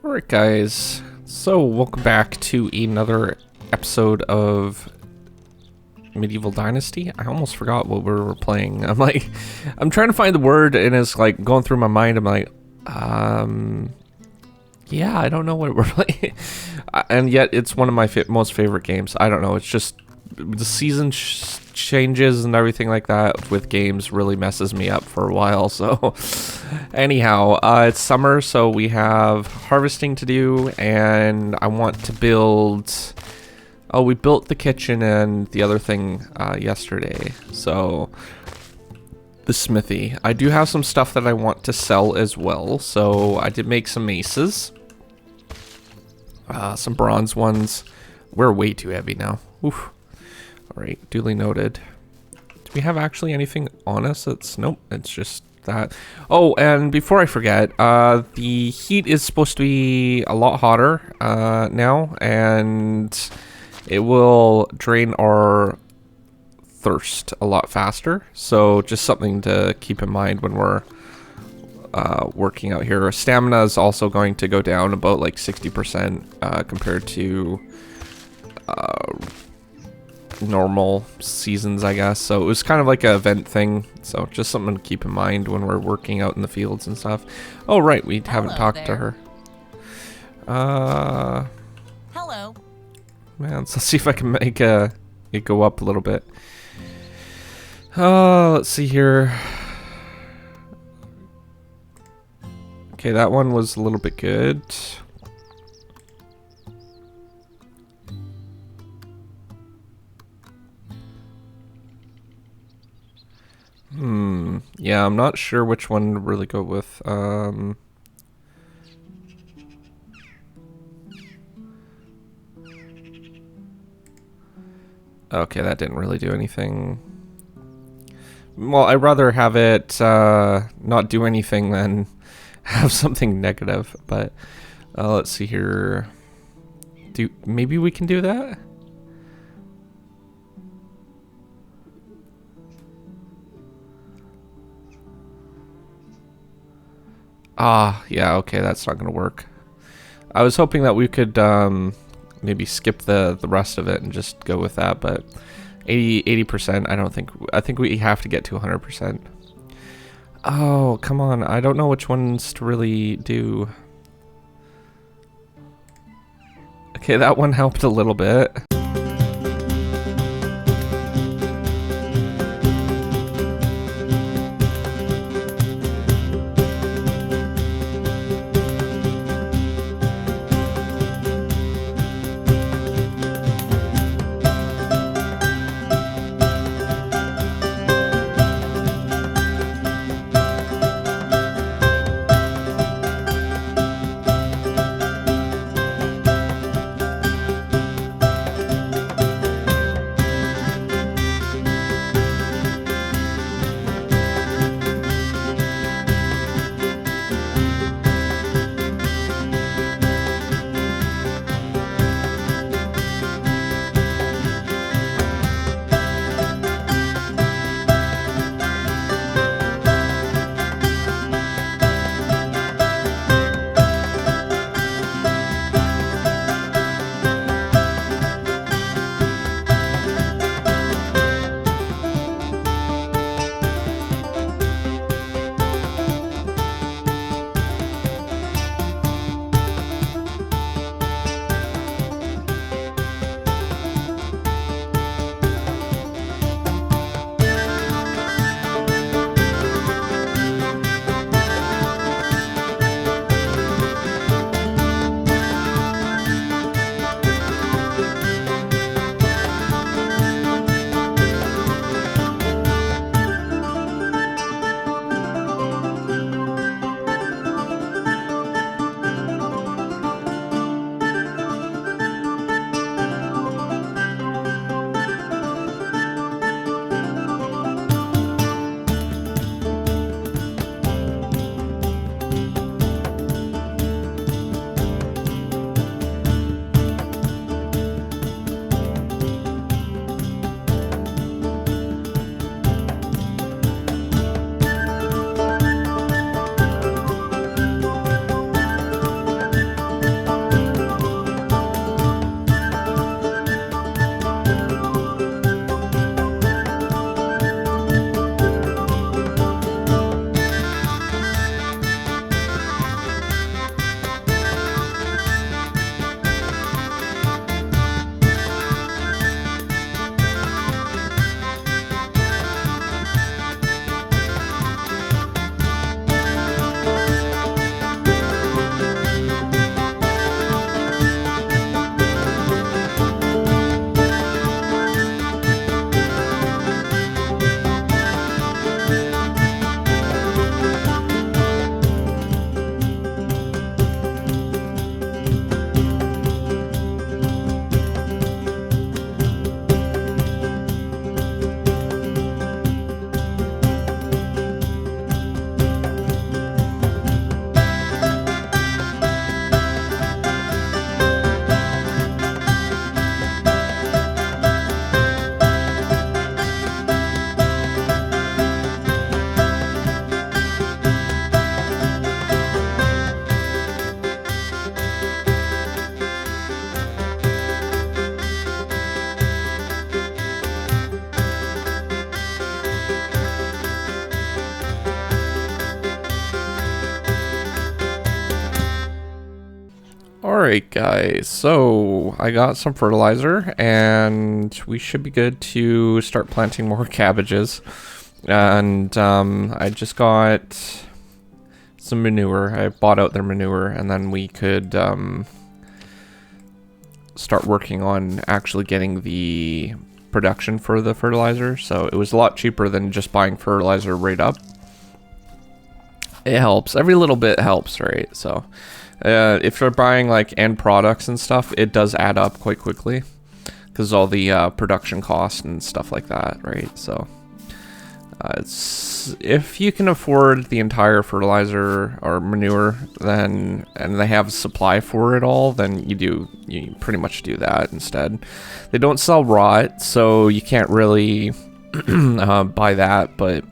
Alright guys, so welcome back to another episode of Medieval Dynasty. I almost forgot what we were playing. I'm trying to find the word and it's like going through my mind. I'm like, yeah, I don't know what we're playing. And yet it's one of my most favorite games. I don't know, it's just the season changes and everything like that with games really messes me up for a while. So anyhow, it's summer, so we have harvesting to do, and I want to build. Oh, we built the kitchen and the other thing yesterday, so the smithy. I do have some stuff that I want to sell as well, so I did make some maces, some bronze ones. We're way too heavy now. Oof. Alright, duly noted. Do we have actually anything on us? Nope, it's just that. Oh, and before I forget, the heat is supposed to be a lot hotter now, and it will drain our thirst a lot faster. So just something to keep in mind when we're working out here. Our stamina is also going to go down about like 60% compared to normal seasons, I guess. So it was kind of like an event thing, so just something to keep in mind when we're working out in the fields and stuff. Oh right, we haven't talked to her. Hello. Man, let's see if I can make it go up a little bit. Let's see here. Okay, that one was a little bit good. Yeah, I'm not sure which one to really go with. Okay, that didn't really do anything. Well, I'd rather have it not do anything than have something negative, but let's see here. Maybe we can do that? Yeah, okay, that's not gonna work. I was hoping that we could maybe skip the rest of it and just go with that, but 80%, I think we have to get to 100%. Oh, come on, I don't know which ones to really do. Okay, that one helped a little bit. Alright guys, so I got some fertilizer and we should be good to start planting more cabbages. And I just got some manure. I bought out their manure and then we could start working on actually getting the production for the fertilizer. So it was a lot cheaper than just buying fertilizer right up. It helps. Every little bit helps, right? So if you're buying like end products and stuff, it does add up quite quickly because all the production costs and stuff like that, right? So it's, if you can afford the entire fertilizer or manure, then, and they have supply for it all, then you pretty much do that instead. They don't sell raw, so you can't really buy that, but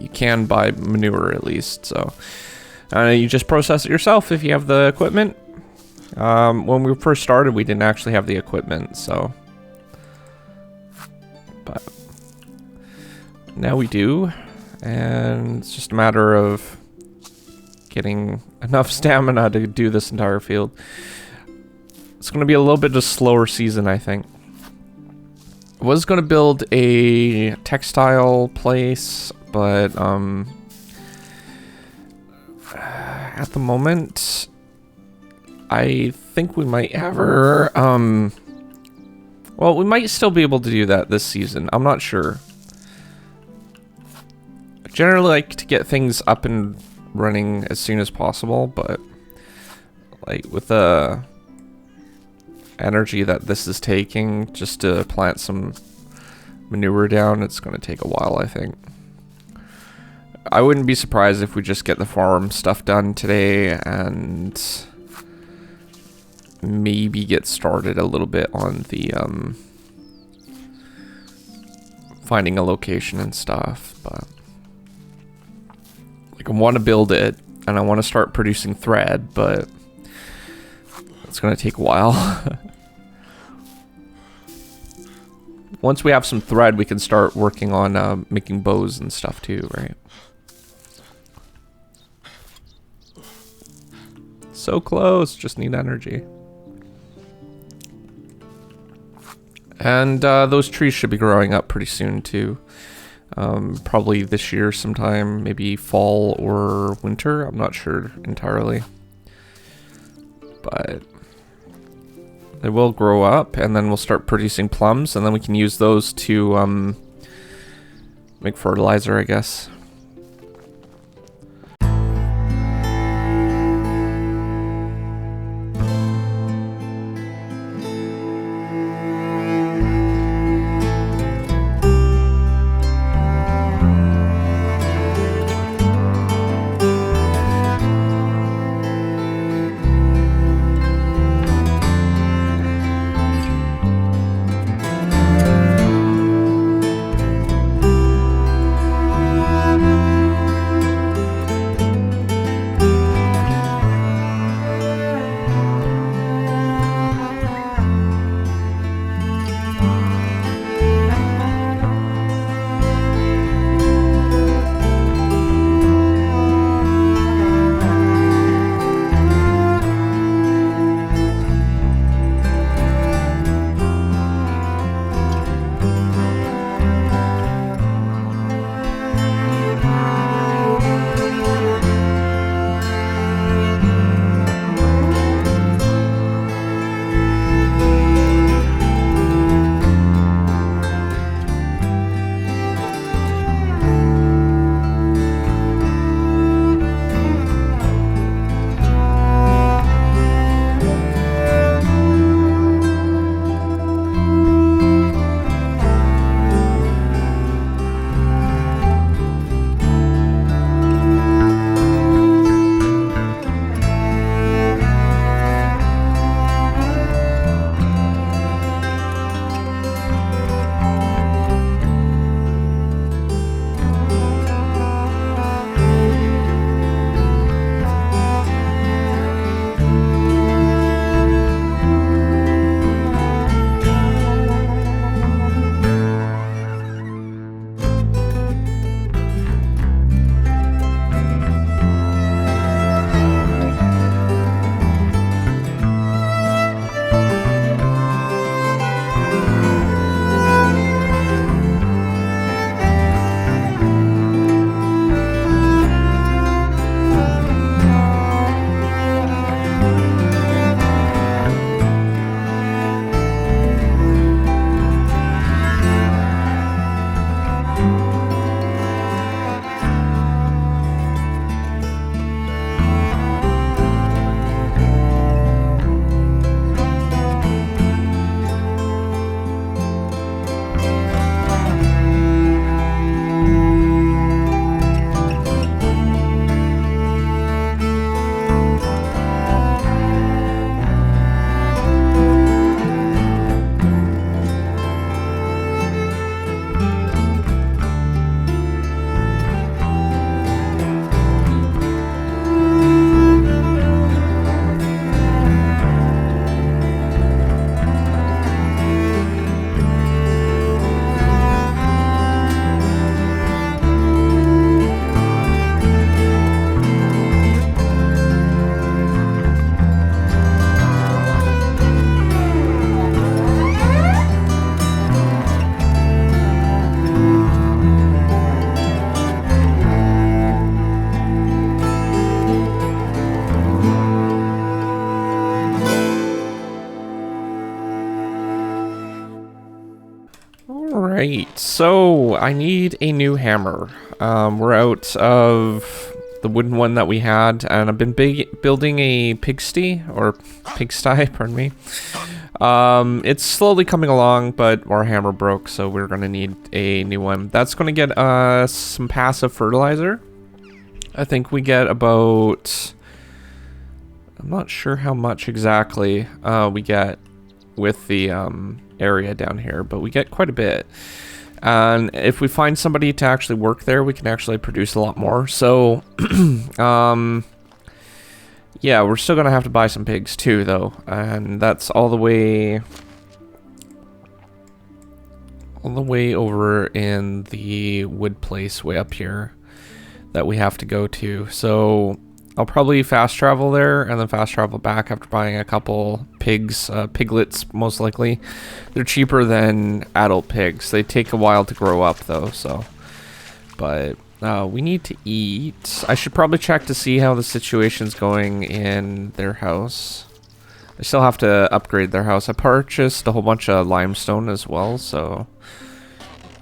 you can buy manure at least. So you just process it yourself if you have the equipment. When we first started, we didn't actually have the equipment, so but now we do, and it's just a matter of getting enough stamina to do this entire field. It's going to be a little bit of a slower season, I think. I was going to build a textile place, but at the moment, I think we might have her, well, we might still be able to do that this season. I'm not sure. I generally like to get things up and running as soon as possible, but like with the energy that this is taking just to plant some manure down, it's going to take a while, I think. I wouldn't be surprised if we just get the farm stuff done today and maybe get started a little bit on the finding a location and stuff. But like, I want to build it and I want to start producing thread, but it's going to take a while. Once we have some thread, we can start working on making bows and stuff too, right? So close, just need energy. And those trees should be growing up pretty soon too. Probably this year sometime, maybe fall or winter, I'm not sure entirely. But they will grow up, and then we'll start producing plums, and then we can use those to make fertilizer, I guess. right, so I need a new hammer. We're out of the wooden one that we had, and I've been building a pigsty, or pigsty, pardon me. It's slowly coming along, but our hammer broke, so we're gonna need a new one. That's gonna get us some passive fertilizer. I think we get about, I'm not sure how much exactly we get with the area down here, but we get quite a bit. And if we find somebody to actually work there, we can actually produce a lot more. So, yeah, we're still gonna have to buy some pigs too, though, and that's all the way over in the wood place way up here that we have to go to. So I'll probably fast travel there and then fast travel back after buying a couple pigs, piglets most likely. They're cheaper than adult pigs. They take a while to grow up though, so. But we need to eat. I should probably check to see how the situation's going in their house. I still have to upgrade their house. I purchased a whole bunch of limestone as well, so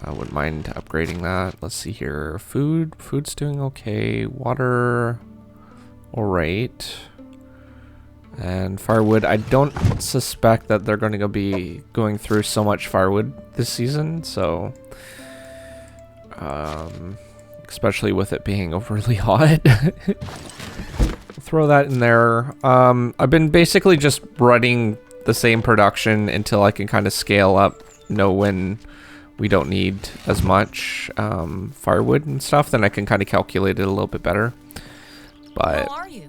I wouldn't mind upgrading that. Let's see here. Food's doing okay. Water, all right. And firewood, I don't suspect that they're going to be going through so much firewood this season, so especially with it being overly hot. Throw that in there. I've been basically just running the same production until I can kind of scale up, know when we don't need as much firewood and stuff, then I can kind of calculate it a little bit better. But how are you?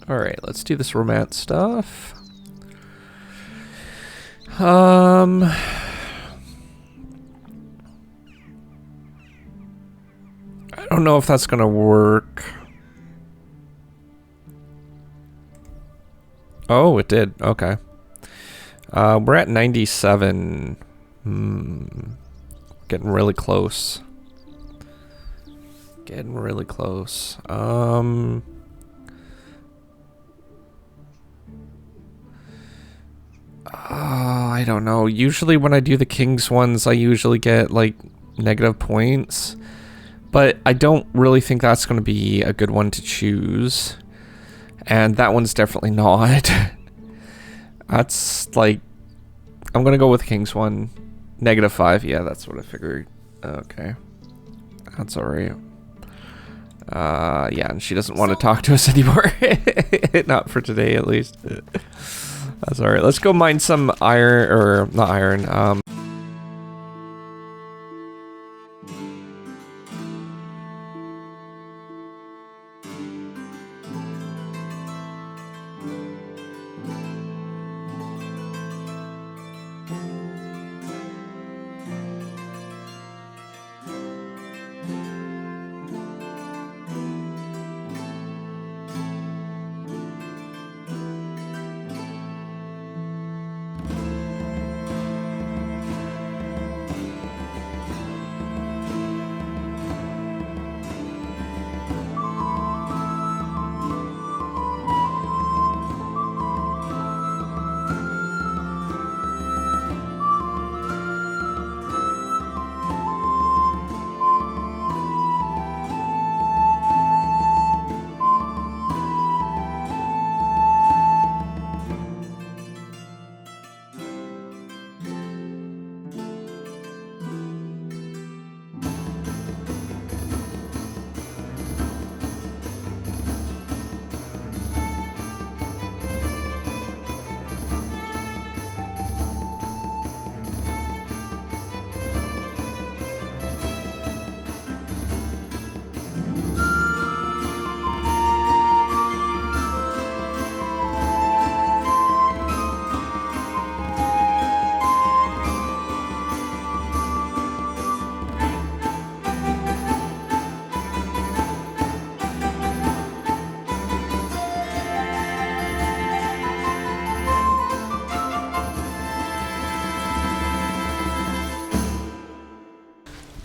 All right, let's do this romance stuff. I don't know if that's gonna work. Oh, it did. Okay. We're at 97. Getting really close. Getting really close. I don't know. Usually when I do the King's ones, I usually get like negative points. But I don't really think that's going to be a good one to choose. And that one's definitely not. That's like, I'm going to go with King's one. -5. Yeah, that's what I figured. Okay. That's alright. Yeah, and she doesn't want to talk to us anymore. Not for today, at least. That's alright. Let's go mine some iron, or not iron,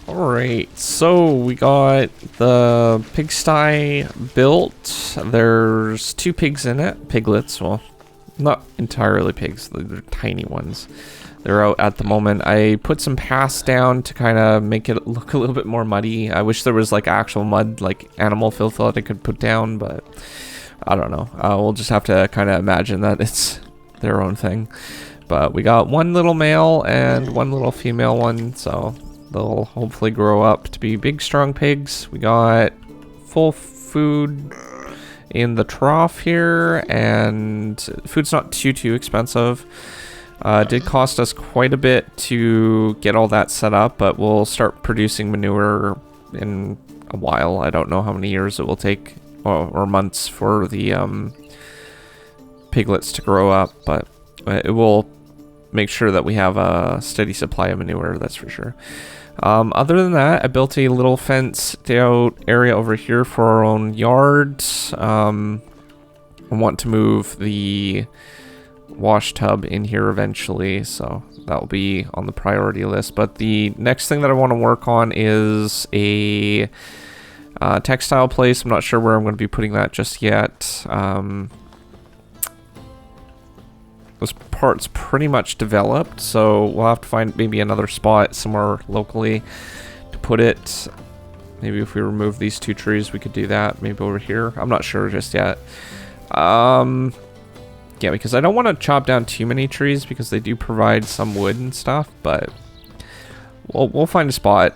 Alright, so we got the pigsty built. There's 2 pigs in it. Piglets, well, not entirely pigs, they're tiny ones. they're out at the moment. I put some paths down to kind of make it look a little bit more muddy. I wish there was like actual mud, like animal filth that I could put down, but I don't know. We'll just have to kind of imagine that it's their own thing. But we got one little male and one little female one, so they'll hopefully grow up to be big, strong pigs. We got full food in the trough here, and food's not too expensive. Did cost us quite a bit to get all that set up, but we'll start producing manure in a while. I don't know how many years it will take, or months, for the piglets to grow up, but it will make sure that we have a steady supply of manure, that's for sure. Other than that, I built a little fenced out area over here for our own yards. I want to move the wash tub in here eventually, so that will be on the priority list. But the next thing that I want to work on is a textile place. I'm not sure where I'm going to be putting that just yet. This part's pretty much developed, so we'll have to find maybe another spot somewhere locally to put it. Maybe if we remove these two trees, we could do that. Maybe over here. I'm not sure just yet. Yeah, because I don't want to chop down too many trees because they do provide some wood and stuff, but we'll find a spot,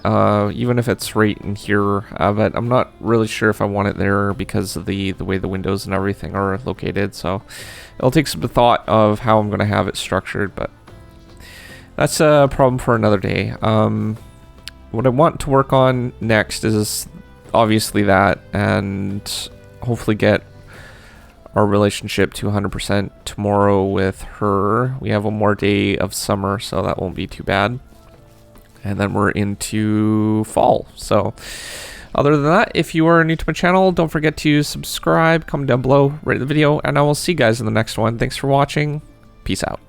even if it's right in here. But I'm not really sure if I want it there because of the way the windows and everything are located, so it'll take some thought of how I'm going to have it structured, but that's a problem for another day. What I want to work on next is obviously that, and hopefully get our relationship to 100% tomorrow with her. We have one more day of summer, so that won't be too bad. And then we're into fall. So other than that, if you are new to my channel, don't forget to subscribe, comment down below, rate the video, and I will see you guys in the next one. Thanks for watching. Peace out.